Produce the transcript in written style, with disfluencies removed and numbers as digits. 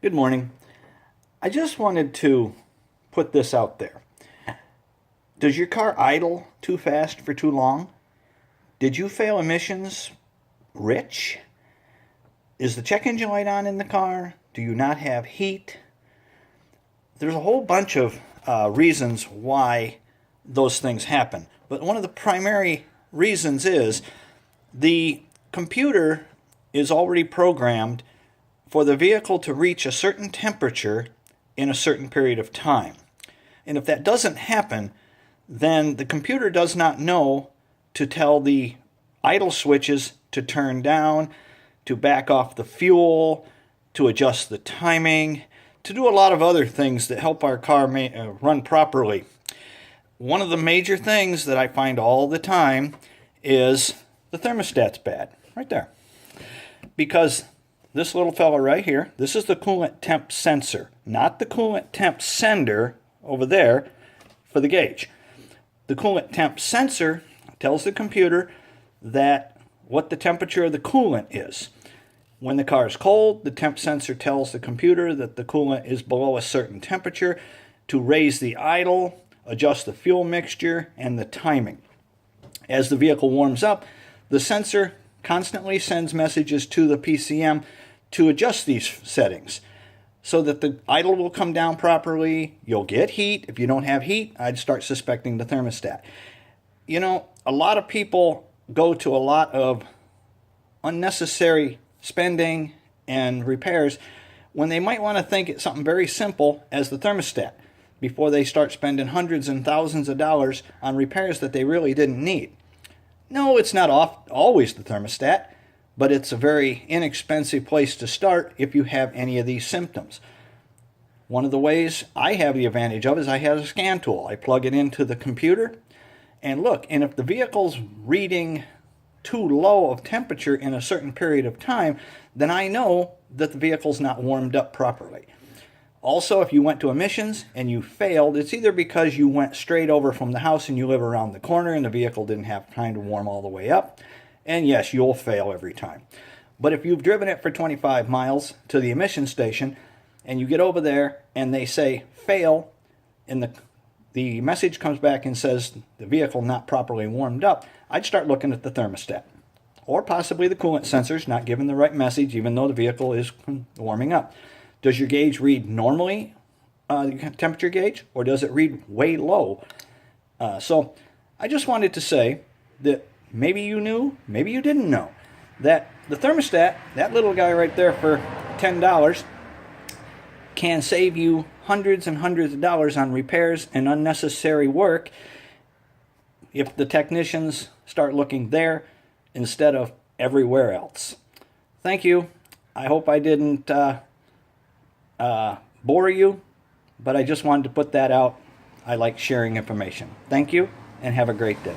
Good morning. I just wanted to put this out there. Does your car idle too fast for too long? Did you fail emissions rich? Is the check engine light on in the car? Do you not have heat? There's a whole bunch of reasons why those things happen. But one of the primary reasons is the computer is already programmed for the vehicle to reach a certain temperature in a certain period of time. And if that doesn't happen, then the computer does not know to tell the idle switches to turn down, to back off the fuel, to adjust the timing, to do a lot of other things that help our car run properly. One of the major things that I find all the time is the thermostat's bad, right there. Because this little fella right here, this is the coolant temp sensor, not the coolant temp sender over there for the gauge. The coolant temp sensor tells the computer that what the temperature of the coolant is. When the car is cold, the temp sensor tells the computer that the coolant is below a certain temperature to raise the idle, adjust the fuel mixture, and the timing. As the vehicle warms up, the sensor constantly sends messages to the PCM to adjust these settings so that the idle will come down properly. You'll get heat. If you don't have heat, I'd start suspecting the thermostat. You know, a lot of people go to a lot of unnecessary spending and repairs when they might want to think it's something very simple as the thermostat before they start spending hundreds and thousands of dollars on repairs that they really didn't need. No, it's not always the thermostat, but it's a very inexpensive place to start if you have any of these symptoms. One of the ways I have the advantage of is I have a scan tool. I plug it into the computer and look, and if the vehicle's reading too low of temperature in a certain period of time, then I know that the vehicle's not warmed up properly. Also, if you went to emissions and you failed, it's either because you went straight over from the house and you live around the corner and the vehicle didn't have time to warm all the way up. And yes, you'll fail every time. But if you've driven it for 25 miles to the emission station and you get over there and they say fail and the message comes back and says the vehicle not properly warmed up, I'd start looking at the thermostat. Or possibly the coolant sensor's not giving the right message even though the vehicle is warming up. Does your gauge read normally, the temperature gauge, or does it read way low? So I just wanted to say that maybe you knew, maybe you didn't know, that the thermostat, that little guy right there for $10, can save you hundreds and hundreds of dollars on repairs and unnecessary work if the technicians start looking there instead of everywhere else. Thank you. I hope I didn't bore you, but I just wanted to put that out. I like sharing information. Thank you, and have a great day.